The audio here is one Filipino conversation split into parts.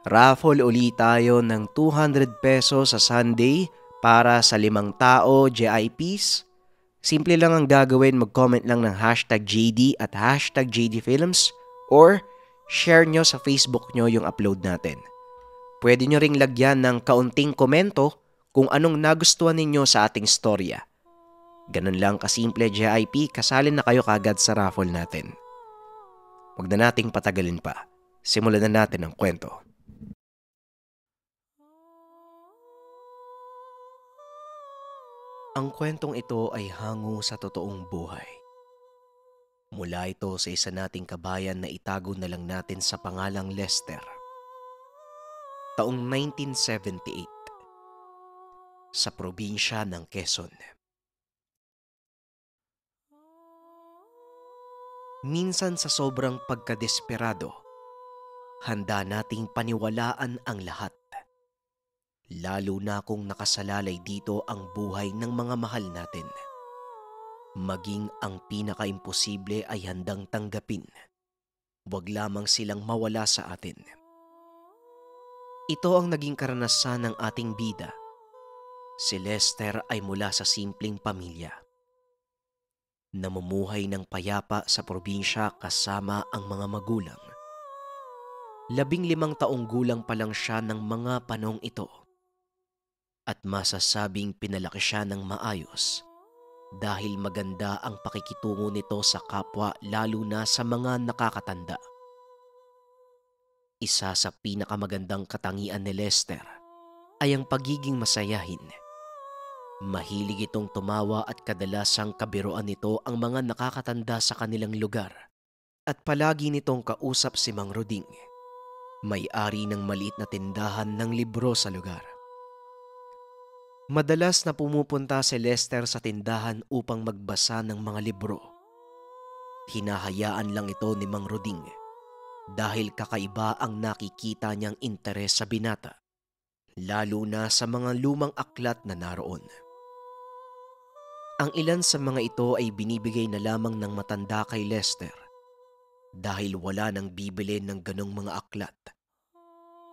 Raffle uli tayo ng 200 pesos sa Sunday para sa 5 tao, JIPs. Simple lang ang gagawin, mag-comment lang ng hashtag JD at hashtag JD Films or share nyo sa Facebook nyo yung upload natin. Pwede nyo ring lagyan ng kaunting komento kung anong nagustuhan ninyo sa ating storya. Ganun lang kasimple, JIP, kasali na kayo kagad sa raffle natin. Huwag na nating patagalin pa. Simulan na natin ang kwento. Ang kwentong ito ay hango sa totoong buhay. Mula ito sa isa nating kabayan na itago na lang natin sa pangalang Lester. Taong 1978 sa probinsya ng Quezon. Minsan sa sobrang pagkadesperado, handa nating paniwalaan ang lahat. Lalo na kung nakasalalay dito ang buhay ng mga mahal natin. Maging ang pinaka-imposible ay handang tanggapin. Huwag lamang silang mawala sa atin. Ito ang naging karanasan ng ating bida. Si Lester ay mula sa simpleng pamilya. Namumuhay ng payapa sa probinsya kasama ang mga magulang. 15 taong gulang pa lang siya ng mga panong ito. At masasabing pinalaki siya ng maayos dahil maganda ang pakikitungo nito sa kapwa lalo na sa mga nakakatanda. Isa sa pinakamagandang katangian ni Lester ay ang pagiging masayahin. Mahilig itong tumawa at kadalasang kabiruan nito ang mga nakakatanda sa kanilang lugar at palagi nitong kausap si Mang Roding, may-ari ng maliit na tindahan ng libro sa lugar. Madalas na pumupunta si Lester sa tindahan upang magbasa ng mga libro. Hinahayaan lang ito ni Mang Roding dahil kakaiba ang nakikita niyang interes sa binata, lalo na sa mga lumang aklat na naroon. Ang ilan sa mga ito ay binibigay na lamang ng matanda kay Lester dahil wala nang bibili ng ganong mga aklat.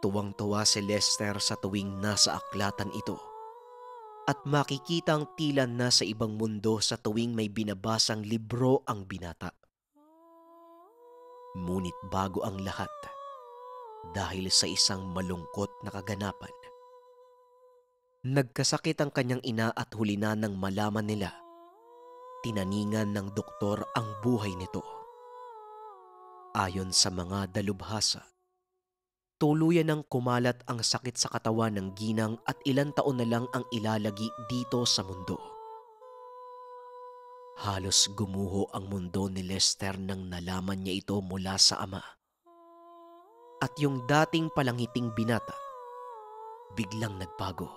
Tuwang-tuwa si Lester sa tuwing nasa aklatan ito. At makikitang tila na sa ibang mundo sa tuwing may binabasang libro ang binata. Ngunit bago ang lahat, dahil sa isang malungkot na kaganapan, nagkasakit ang kanyang ina at huli na nang malaman nila, tinaningan ng doktor ang buhay nito. Ayon sa mga dalubhasa, tuluyan ng kumalat ang sakit sa katawan ng ginang at ilang taon na lang ang ilalagi dito sa mundo. Halos gumuho ang mundo ni Lester nang nalaman niya ito mula sa ama. At yung dating palangiting binata, biglang nagbago.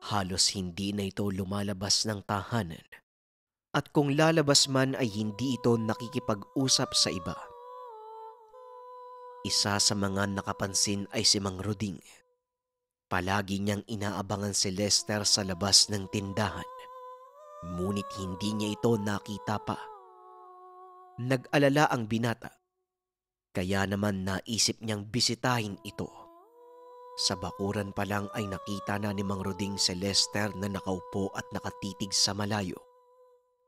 Halos hindi na ito lumalabas ng tahanan. At kung lalabas man ay hindi ito nakikipag-usap sa iba. Isa sa mga nakapansin ay si Mang Roding. Palagi niyang inaabangan si Lester sa labas ng tindahan. Ngunit hindi niya ito nakita pa. Nag-alala ang binata. Kaya naman naisip niyang bisitahin ito. Sa bakuran pa lang ay nakita na ni Mang Roding si Lester na nakaupo at nakatitig sa malayo.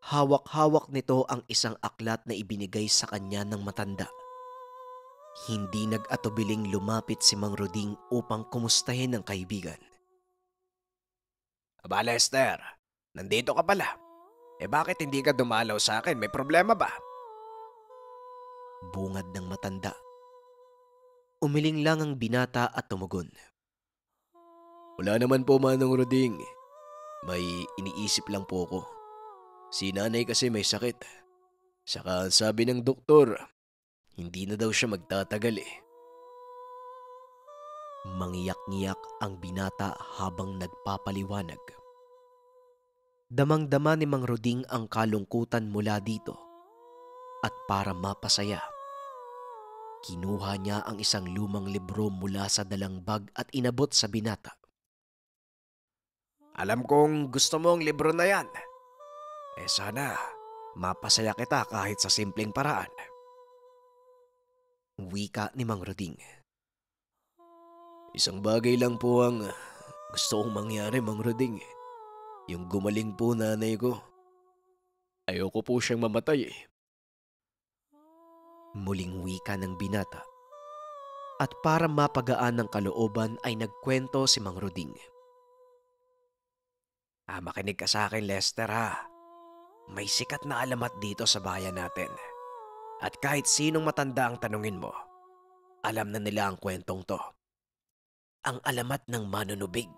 Hawak-hawak nito ang isang aklat na ibinigay sa kanya ng matanda. Hindi nag-atubiling lumapit si Mang Roding upang kumustahin ang kaibigan. Aba Lester, nandito ka pala. Bakit hindi ka dumalaw sa akin? May problema ba? Bungad ng matanda. Umiling lang ang binata at tumugon. Wala naman po Manong Roding. May iniisip lang po ko. Si nanay kasi may sakit. Saka ang sabi ng doktor, hindi na daw siya magtatagal Mangiyak-ngiyak ang binata habang nagpapaliwanag. Damang-dama ni Mang Roding ang kalungkutan mula dito. At para mapasaya, kinuha niya ang isang lumang libro mula sa dalang bag at inabot sa binata. Alam kong gusto mo ang libro na yan. Sana mapasaya kita kahit sa simpleng paraan. Wika ni Mang Roding. Isang bagay lang po ang gusto kong mangyari, Mang Roding. Yung gumaling po nanay ko. Ayoko po siyang mamatay eh. Muling wika ng binata. At para mapagaan ng kalooban ay nagkwento si Mang Roding. Makinig ka sa akin, Lester ha. May sikat na alamat dito sa bayan natin. At kahit sinong matanda ang tanungin mo, alam na nila ang kwentong to. Ang alamat ng manunubig.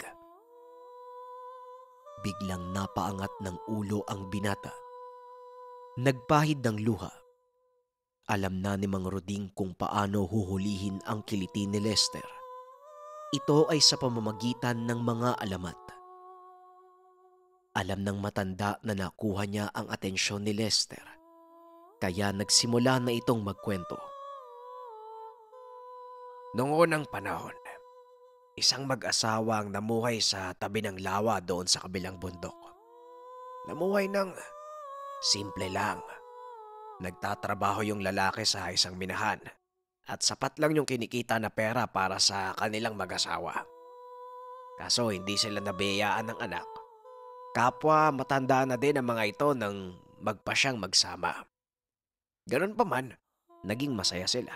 Biglang napaangat ng ulo ang binata. Nagpahid ng luha. Alam na ni Mang Roding kung paano huhulihin ang kiliti ni Lester. Ito ay sa pamamagitan ng mga alamat. Alam ng matanda na nakuha niya ang atensyon ni Lester. Kaya nagsimula na itong magkwento. Noong unang panahon, isang mag-asawa ang namuhay sa tabi ng lawa doon sa kabilang bundok. Namuhay ng simple lang. Nagtatrabaho yung lalaki sa isang minahan at sapat lang yung kinikita na pera para sa kanilang mag-asawa. Kaso hindi sila nabiyayaan ng anak. Kapwa matanda na din ang mga ito nang magpa siyang magsama. Ganun pa man, naging masaya sila.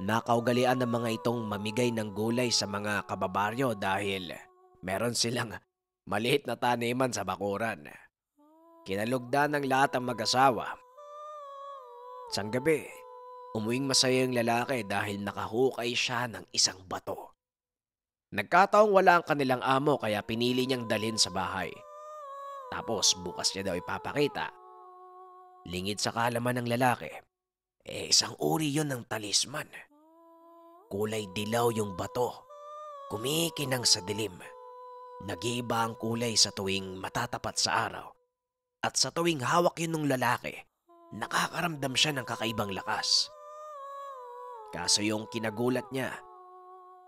Nakaugalian ng mga itong mamigay ng gulay sa mga kababaryo dahil meron silang maliit na taniman sa bakuran. Kinalugdan ng lahat ang mag-asawa. Isang gabi, umuwing masaya yung lalaki dahil nakahukay siya ng isang bato. Nagkataong wala ang kanilang amo kaya pinili niyang dalhin sa bahay. Tapos bukas niya daw ipapakita. Lingid sa kaalaman ng lalaki, isang uri yon ng talisman. Kulay dilaw yung bato, kumikinang sa dilim. Nag-iiba ang kulay sa tuwing matatapat sa araw. At sa tuwing hawak yun ng lalaki, nakakaramdam siya ng kakaibang lakas. Kaso yung kinagulat niya,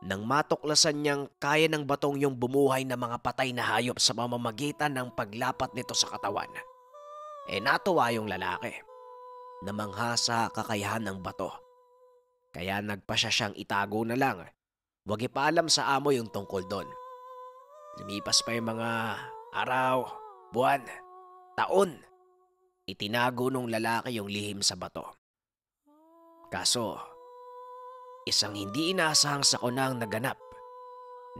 nang matuklasan niyang kaya ng batong yung bumuhay na mga patay na hayop sa pamamagitan ng paglapat nito sa katawan. Natuwa yung lalaki. Namangha sa kakayahan ng bato. Kaya nagpa siyang itago na lang. Huwag ipaalam sa amo yung tungkol doon. Lumipas pa yung mga araw, buwan, taon. Itinago nung lalaki yung lihim sa bato. Kaso, isang hindi inaasahang sakuna ang naganap.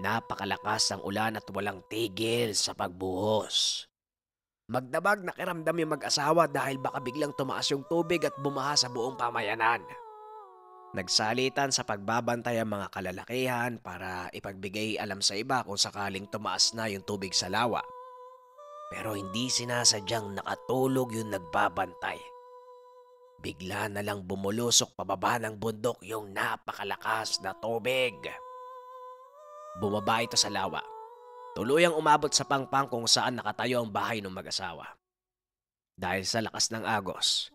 Napakalakas ang ulan at walang tigil sa pagbuhos. Magdamag nakiramdam yung mag-asawa dahil baka biglang tumaas yung tubig at bumaha sa buong pamayanan. Nagsalitan sa pagbabantay ang mga kalalakihan para ipagbigay alam sa iba kung sakaling tumaas na yung tubig sa lawa. Pero hindi sinasadyang nakatulog yung nagbabantay. Bigla na lang bumulusok pababa ng bundok yung napakalakas na tubig. Bumaba ito sa lawa. Tuluyang umabot sa pangpang kung saan nakatayo ang bahay ng mag-asawa. Dahil sa lakas ng agos,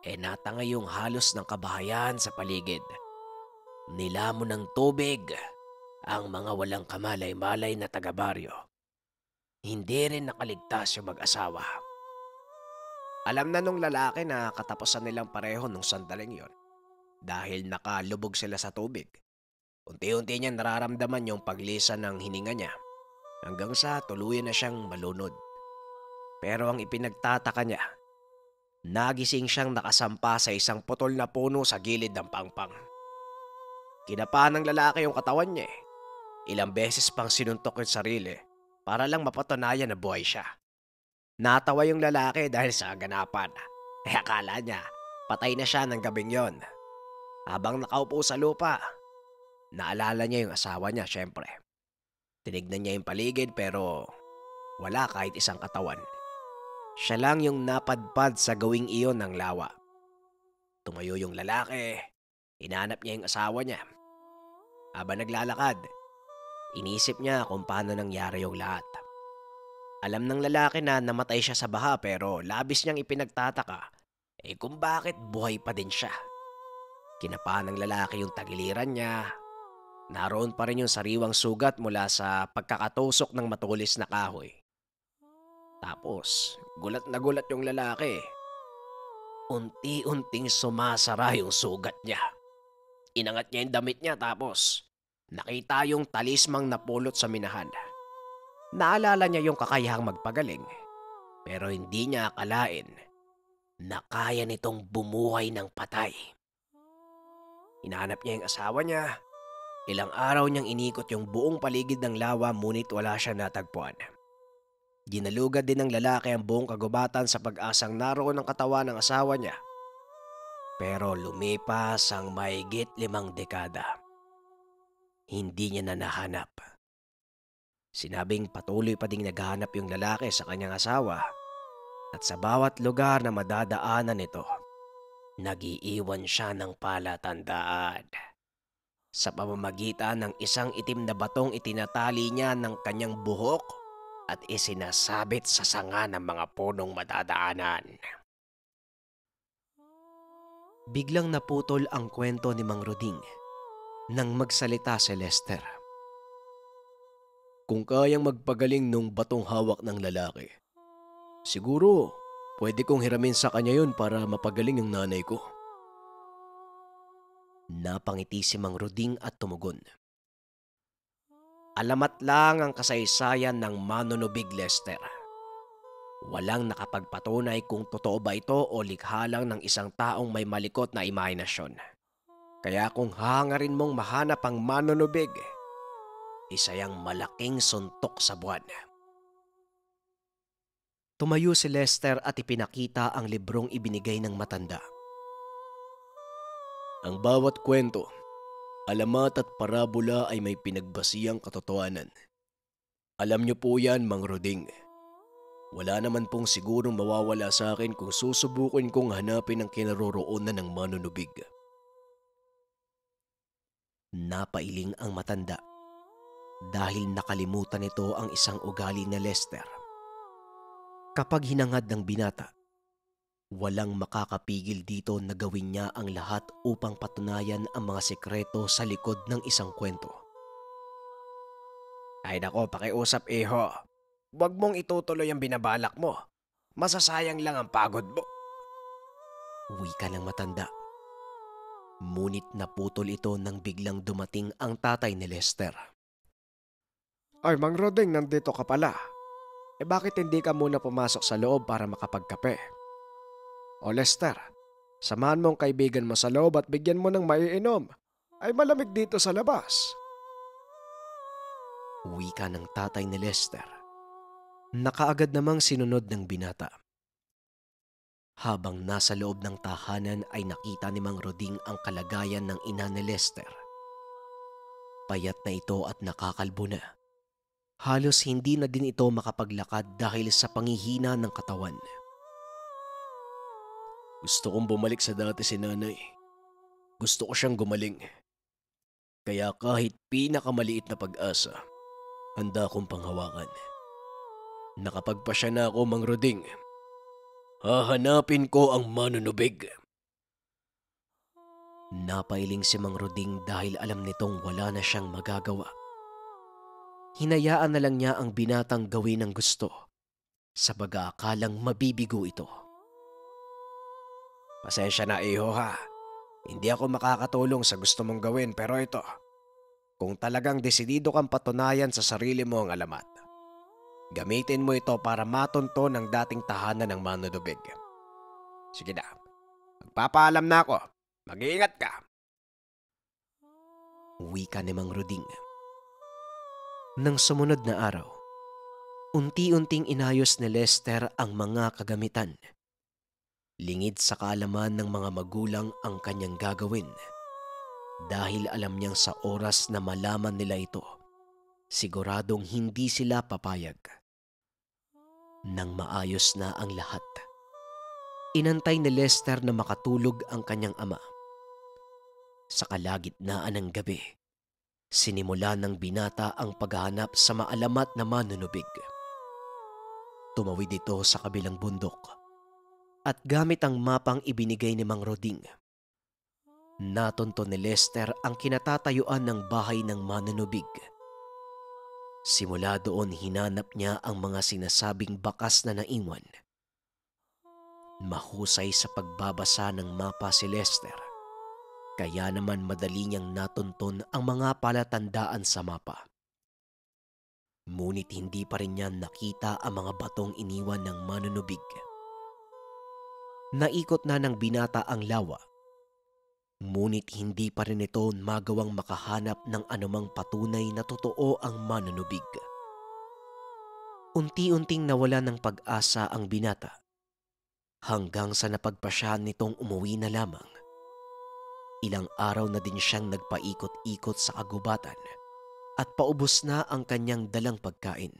natangay yung halos ng kabahayan sa paligid. Nilamon ng tubig ang mga walang kamalay-malay na taga-baryo. Hindi rin nakaligtas yung mag-asawa. Alam na nung lalaki na katapusan nilang pareho nung sandaling yon dahil nakalubog sila sa tubig. Unti-unti niya nararamdaman yung paglisan ng hininga niya hanggang sa tuluyan na siyang malunod. Pero ang ipinagtataka niya, nagising siyang nakasampa sa isang putol na puno sa gilid ng pangpang. Kinapa ng lalaki yung katawan niya. Ilang beses pang sinuntok yung sarili para lang mapatunayan na buhay siya. Natawa yung lalaki dahil sa ganapan. Akala niya, patay na siya ng gabing yon. Habang nakaupo sa lupa, naalala niya yung asawa niya syempre. Tinignan niya yung paligid pero wala kahit isang katawan. Siya lang yung napadpad sa gawing iyon ng lawa. Tumayo yung lalaki, hinanap niya yung asawa niya. Habang naglalakad, inisip niya kung paano nangyari yung lahat. Alam ng lalaki na namatay siya sa baha pero labis niyang ipinagtataka kung bakit buhay pa din siya. Kinapa ng lalaki yung tagiliran niya. Naroon pa rin yung sariwang sugat mula sa pagkakatusok ng matulis na kahoy. Tapos, gulat na gulat yung lalaki. Unti-unting sumasara yung sugat niya. Inangat niya yung damit niya tapos nakita yung talismang napulot sa minahan. Naalala niya yung kakayahang magpagaling, pero hindi niya akalain na kaya nitong bumuhay ng patay. Hinahanap niya yung asawa niya. Ilang araw niyang inikot yung buong paligid ng lawa ngunit wala siya natagpuan. Ginalugad din ng lalaki ang buong kagubatan sa pag-asang naroon ang katawan ng asawa niya. Pero lumipas ang mahigit 5 dekada. Hindi niya na nahanap. Sinabing patuloy pa ding naghahanap yung lalaki sa kanyang asawa at sa bawat lugar na madadaanan nito, nag-iiwan siya ng palatandaan. Sa pamamagitan ng isang itim na batong itinatali niya ng kanyang buhok at isinasabit sa sanga ng mga punong madadaanan. Biglang naputol ang kwento ni Mang Roding nang magsalita si Lester. Kung kayang magpagaling nung batong hawak ng lalaki, siguro pwede kong hiramin sa kanya yun para mapagaling yung nanay ko. Napangiti si Mang Roding at tumugon. Alamat lang ang kasaysayan ng manunubig, Lester. Walang nakapagpatunay kung totoo ba ito o likha lang ng isang taong may malikot na imahinasyon. Kaya kung hangarin mong mahanap ang manunubig, isa yang malaking suntok sa buwan. Tumayo si Lester at ipinakita ang librong ibinigay ng matanda. Ang bawat kwento, alamat at parabola ay may pinagbasiyang katotohanan. Alam niyo po yan, Mang Roding. Wala naman pong sigurong mawawala sa akin kung susubukin kong hanapin ang kinaroroonan ng manunubig. Napailing ang matanda dahil nakalimutan nito ang isang ugali na Lester. Kapag hinangad ng binata, walang makakapigil dito na gawin niya ang lahat upang patunayan ang mga sekreto sa likod ng isang kwento. Ay nako, pakiusap iho. Huwag mong itutuloy ang binabalak mo. Masasayang lang ang pagod mo. Wika ng matanda. Ngunit naputol ito nang biglang dumating ang tatay ni Lester. Ay, Mang Roding, nandito ka pala. Bakit hindi ka muna pumasok sa loob para makapagkape? O Lester, samahan mong kaibigan mo sa loob at bigyan mo ng maiinom. Ay malamig dito sa labas. Wika ng tatay ni Lester. Nakaagad namang sinunod ng binata. Habang nasa loob ng tahanan ay nakita ni Mang Roding ang kalagayan ng ina ni Lester. Payat na ito at nakakalbo na. Halos hindi na din ito makapaglakad dahil sa panghihina ng katawan. Gusto kong bumalik sa dati si nanay. Gusto ko siyang gumaling. Kaya kahit pinakamaliit na pag-asa, handa kong panghawakan. Nakapagpasya na ako, Mang Roding. Hahanapin ko ang manunubig. Napailing si Mang Roding dahil alam nitong wala na siyang magagawa. Hinayaan na lang niya ang binatang gawin ang gusto sa pag-aakalang mabibigo ito. Pasensya na iho ha. Hindi ako makakatulong sa gusto mong gawin pero ito, kung talagang desidido kang patunayan sa sarili mo ang alamat, gamitin mo ito para matunto ng dating tahanan ng manunubig. Sige na, magpapaalam na ako. Mag-iingat ka. Wika ni Mang Roding. Nang sumunod na araw, unti-unting inayos ni Lester ang mga kagamitan. Lingid sa kaalaman ng mga magulang ang kanyang gagawin. Dahil alam niyang sa oras na malaman nila ito, siguradong hindi sila papayag. Nang maayos na ang lahat, inantay ni Lester na makatulog ang kanyang ama. Sa kalagitnaan ng gabi, sinimula ng binata ang paghahanap sa maalamat na manunubig. Tumawid ito sa kabilang bundok at gamit ang mapang ibinigay ni Mang Roding, natunto ni Lester ang kinatatayuan ng bahay ng manunubig. Simula doon hinanap niya ang mga sinasabing bakas na naiwan. Mahusay sa pagbabasa ng mapa si Lester. Kaya naman madali niyang natunton ang mga palatandaan sa mapa. Ngunit hindi pa rin niya nakita ang mga batong iniwan ng manunubig. Naikot na ng binata ang lawa, ngunit hindi pa rin ito magawang makahanap ng anumang patunay na totoo ang manunubig. Unti-unting nawala ng pag-asa ang binata, hanggang sa napagpasyahan nitong umuwi na lamang. Ilang araw na din siyang nagpaikot-ikot sa kagubatan at paubos na ang kanyang dalang pagkain.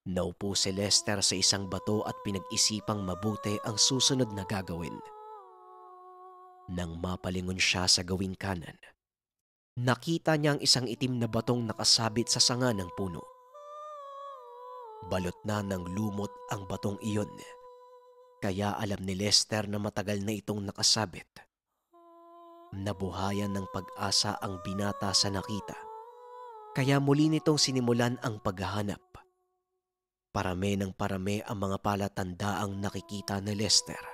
Naupo si Lester sa isang bato at pinag-isipang mabuti ang susunod na gagawin. Nang mapalingon siya sa gawing kanan, nakita niya ang isang itim na batong nakasabit sa sanga ng puno. Balot na ng lumot ang batong iyon, kaya alam ni Lester na matagal na itong nakasabit. Nabuhayan ng pag-asa ang binata sa nakita, kaya muli nitong sinimulan ang paghahanap. Parami ng parami ang mga palatandaang nakikita ni Lester,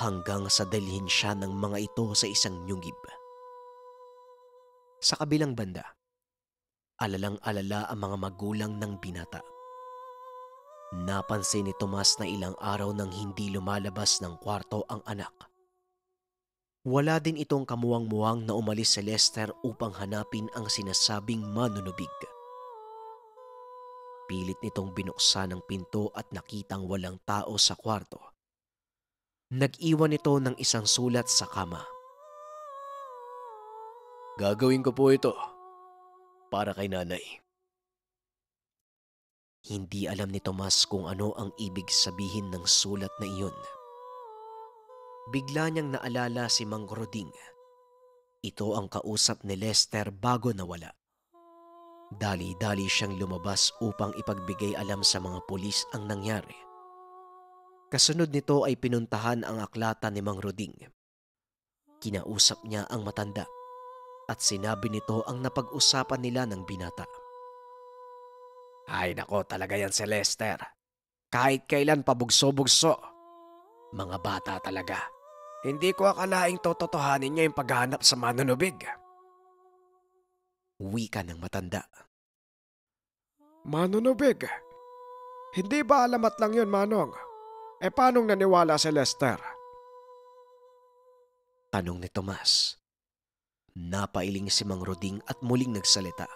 hanggang sa dalhin siya ng mga ito sa isang nyugib. Sa kabilang banda, alalang-alala ang mga magulang ng binata. Napansin ni Tomas na ilang araw nang hindi lumalabas ng kwarto ang anak. Wala din itong kamuwang-muwang na umalis si Lester upang hanapin ang sinasabing manunubig. Pilit nitong binuksan ang pinto at nakitang walang tao sa kwarto. Nag-iwan ito ng isang sulat sa kama. Gagawin ko po ito para kay nanay. Hindi alam ni Tomas kung ano ang ibig sabihin ng sulat na iyon. Bigla niyang naalala si Mang Roding. Ito ang kausap ni Lester bago nawala. Dali-dali siyang lumabas upang ipagbigay alam sa mga pulis ang nangyari. Kasunod nito ay pinuntahan ang aklatan ni Mang Roding. Kinausap niya ang matanda at sinabi nito ang napag-usapan nila ng binata. Ay nako, talaga yan si Lester. Kahit kailan pabugso-bugso. Mga bata talaga. Hindi ko akalaing tototohanin niya yung paghahanap sa manunubig. Wika ng matanda. Manunubig? Hindi ba alamat lang yun, Manong? Paanong naniwala si Lester? Tanong ni Tomas. Napailing si Mang Roding at muling nagsalita.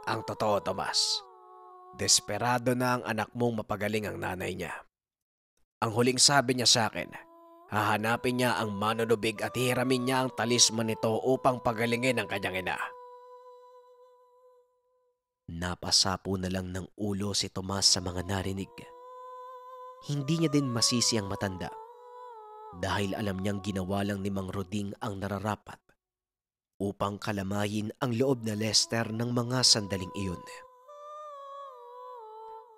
Ang totoo, Tomas. Desperado na ang anak mong mapagaling ang nanay niya. Ang huling sabi niya sa akin, hahanapin niya ang manunubig at hihiramin niya ang talisman nito upang pagalingin ang kanyang ina. Napasapo na lang ng ulo si Tomas sa mga narinig. Hindi niya din masisi ang matanda dahil alam niyang ginawa lang ni Mang Roding ang nararapat upang kalamayin ang loob na Lester ng mga sandaling iyon.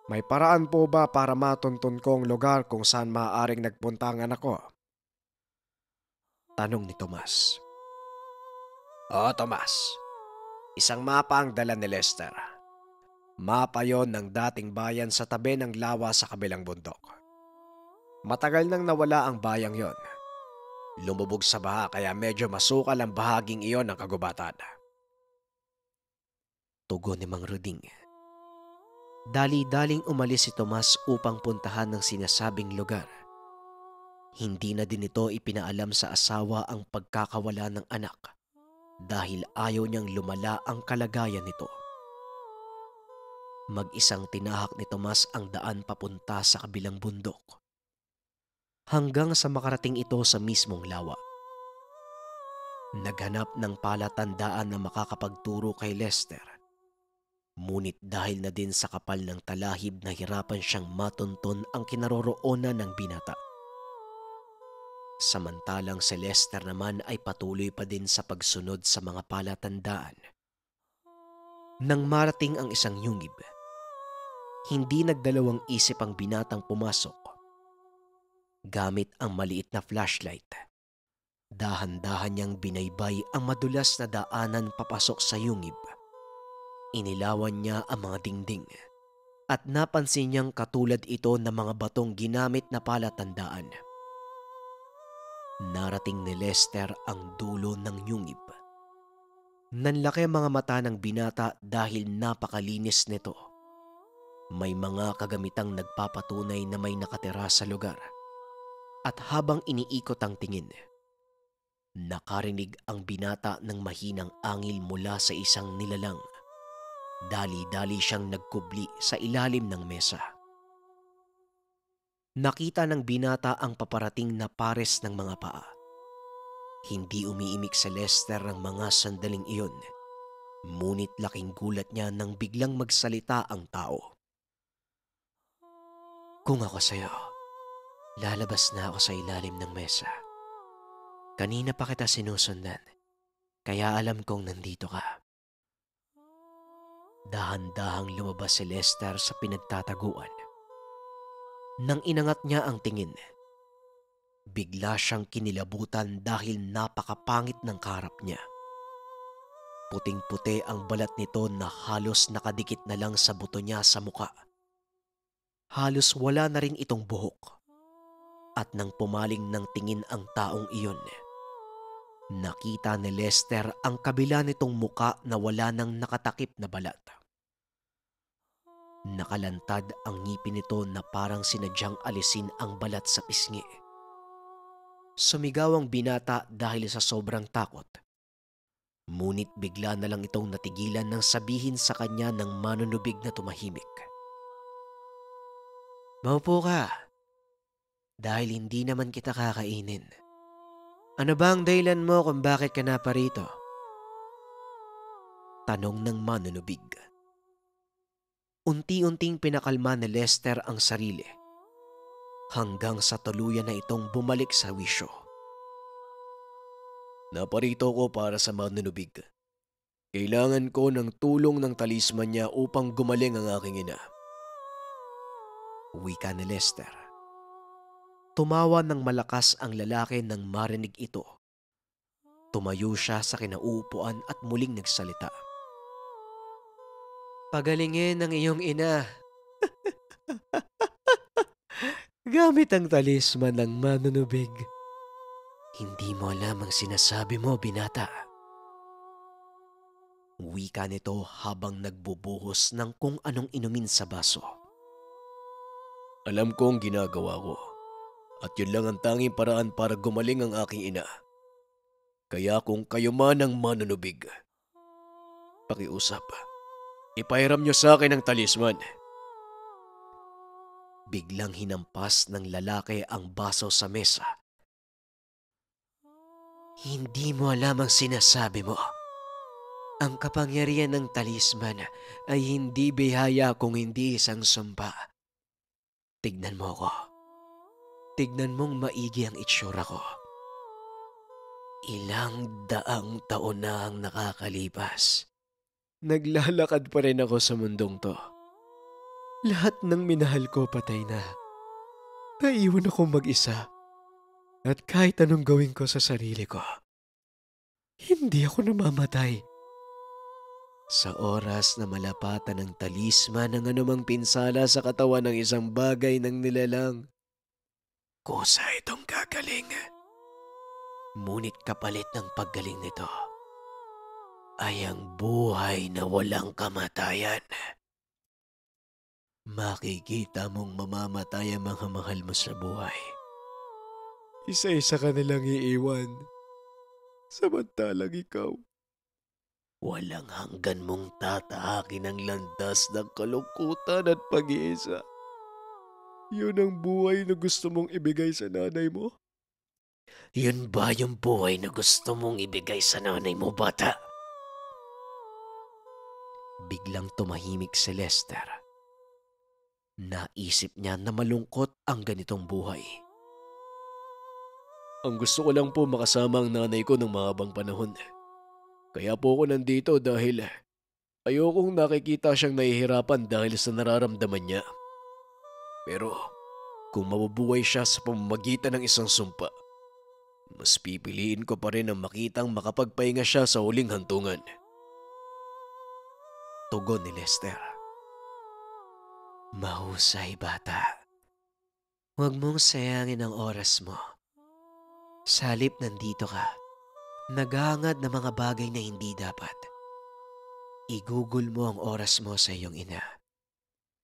May paraan po ba para matuntun ko ang lugar kung saan maaaring nagpunta ang anak ko? Tanong ni Tomas. Oo, Tomas. Isang mapa ang dala ni Lester. Mapa yon ng dating bayan sa tabi ng lawa sa kabilang bundok. Matagal nang nawala ang bayang yon. Lumubog sa baha kaya medyo masukal ang bahaging iyon ng kagubatan. Tugon ni Mang Roding. Dali-daling umalis si Tomas upang puntahan ng sinasabing lugar. Hindi na din ito ipinaalam sa asawa ang pagkakawala ng anak dahil ayaw niyang lumala ang kalagayan nito. Mag-isang tinahak ni Tomas ang daan papunta sa kabilang bundok, hanggang sa makarating ito sa mismong lawa. Naghanap ng palatandaan na makakapagturo kay Lester, ngunit dahil na din sa kapal ng talahib na hirapan siyang matunton ang kinaroroonan ng binata. Samantalang si Lester naman ay patuloy pa din sa pagsunod sa mga palatandaan. Nang marating ang isang yungib, hindi nagdalawang isip ang binatang pumasok. Gamit ang maliit na flashlight, dahan-dahan niyang binaybay ang madulas na daanan papasok sa yungib. Inilawan niya ang mga dingding at napansin niyang katulad ito ng mga batong ginamit na palatandaan. Narating ni Lester ang dulo ng yungib. Nanlaki ang mga mata ng binata dahil napakalinis nito. May mga kagamitang nagpapatunay na may nakatira sa lugar. At habang iniikot ang tingin, nakarinig ang binata ng mahinang angil mula sa isang nilalang. Dali-dali siyang nagkubli sa ilalim ng mesa. Nakita ng binata ang paparating na pares ng mga paa. Hindi umiimik si Lester ng mga sandaling iyon, ngunit laking gulat niya nang biglang magsalita ang tao. Kung ako sa'yo, lalabas na ako sa ilalim ng mesa. Kanina pa kita sinusundan, kaya alam kong nandito ka. Dahan-dahang lumabas si Lester sa pinagtataguan. Nang inangat niya ang tingin, bigla siyang kinilabutan dahil napakapangit ng kaharap niya. Puting-puti ang balat nito na halos nakadikit na lang sa buto niya sa muka. Halos wala na rin itong buhok. At nang pumaling ng tingin ang taong iyon, nakita ni Lester ang kabila nitong muka na wala nang nakatakip na balat. Nakalantad ang ngipin nito na parang sinadyang alisin ang balat sa pisngi. Sumigaw ang binata dahil sa sobrang takot. Ngunit bigla na lang itong natigilan nang sabihin sa kanya ng manunubig na tumahimik. Maupo ka, dahil hindi naman kita kakainin. Ano ba ang dahilan mo kung bakit ka naparito? Tanong ng manunubig. Unti-unting pinakalma ni Lester ang sarili, hanggang sa tuluyan na itong bumalik sa wisyo. Naparito ko para sa manunubig. Kailangan ko ng tulong ng talisman niya upang gumaling ang aking ina. Wika ni Lester. Tumawa ng malakas ang lalaki nang marinig ito. Tumayo siya sa kinauupuan at muling nagsalita. Pagalingin ang iyong ina. Gamit ang talisman ng manunubig. Hindi mo alam ang sinasabi mo, binata. Wika nito habang nagbubuhos ng kung anong inumin sa baso. Alam ko ang ginagawa ko. At yun lang ang tanging paraan para gumaling ang aking ina. Kaya kung kayo man ang manunubig, pakiusap, ipahiram niyo sa akin ang talisman. Biglang hinampas ng lalaki ang baso sa mesa. Hindi mo alam ang sinasabi mo. Ang kapangyarihan ng talisman ay hindi bihaya kung hindi isang sumpa. Tignan mo ko. Tignan mong maigi ang itsura ko. Ilang daang taon na ang nakakalipas. Naglalakad pa rin ako sa mundong to. Lahat ng minahal ko patay na. Naiwan akong mag-isa. At kahit anong gawin ko sa sarili ko, hindi ako namamatay. Sa oras na malapatan ng talisman ng anumang pinsala sa katawan ng isang bagay ng nilalang, kusa itong gagaling. Ngunit kapalit ng paggaling nito ay ang buhay na walang kamatayan. Makikita mong mamamatay ang mga mahal mo sa buhay. Isa-isa ka nilang iiwan, samantalang ikaw, walang hanggan mong tatahakin ang landas ng kalungkutan at pag-iisa. Yun ang buhay na gusto mong ibigay sa nanay mo? Yun ba yung buhay na gusto mong ibigay sa nanay mo, bata? Biglang tumahimik si Lester. Naisip niya na malungkot ang ganitong buhay. Ang gusto ko lang po makasama ang nanay ko ng mahabang panahon. Kaya po ako nandito dahil ayokong nakikita siyang nahihirapan dahil sa nararamdaman niya. Pero kung mabubuhay siya sa pamamagitan ng isang sumpa, mas pipiliin ko pa rin ang makitang makapagpahinga siya sa huling hantungan. Tugon ni Lester. Mahusay, bata. Huwag mong sayangin ang oras mo. Sa halip nandito ka, naghahangad ng mga bagay na hindi dapat. Igugol mo ang oras mo sa iyong ina.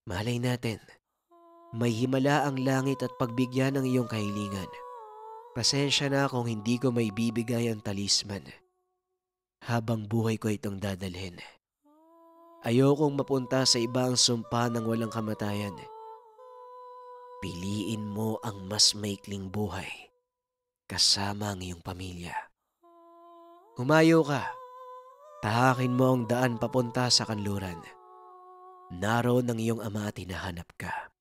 Malay natin, may himala ang langit at pagbigyan ng iyong kahilingan. Pasensya na kung hindi ko may bibigay ang talisman. Habang buhay ko itong dadalhin. Ayokong mapunta sa ibang sumpa ng walang kamatayan. Piliin mo ang mas maikling buhay kasama ang iyong pamilya. Humayo ka. Tahakin mo ang daan papunta sa kanluran. Naroon ang iyong ama at hinahanap ka.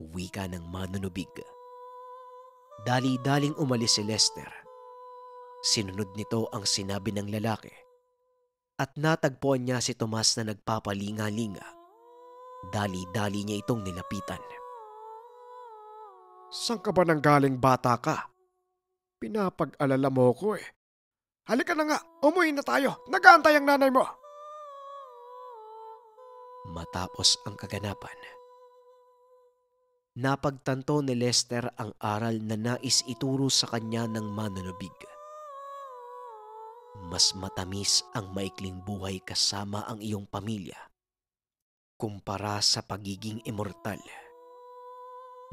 Wika ng manunubig. Dali-daling umalis si Lester. Sinunod nito ang sinabi ng lalaki at natagpuan niya si Tomas na nagpapalinga-linga. Dali-dali niya itong nilapitan. Saan ka ba nanggaling bata ka? Pinapag-alala mo ko eh. Halika na nga, umuwi na tayo. Nag-aantay ang nanay mo. Matapos ang kaganapan, napagtanto ni Lester ang aral na nais ituro sa kanya ng manunubig. Mas matamis ang maikling buhay kasama ang iyong pamilya kumpara sa pagiging immortal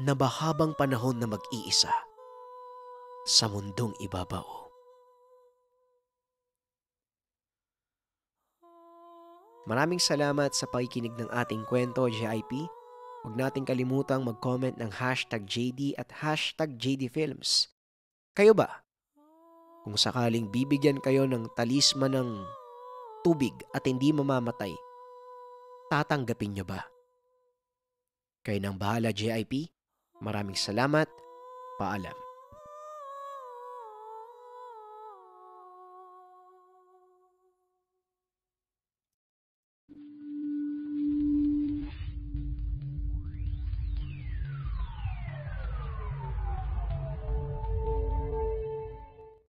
na mahabang panahon na mag-iisa sa mundong ibabaw. Maraming salamat sa pakikinig ng ating kwento, JIP. Huwag nating kalimutang mag-comment ng #JD at #JDFilms. Kayo ba? Kung sakaling bibigyan kayo ng talisman ng tubig at hindi mamamatay, tatanggapin nyo ba? Kayo nang bahala, JIP. Maraming salamat. Paalam.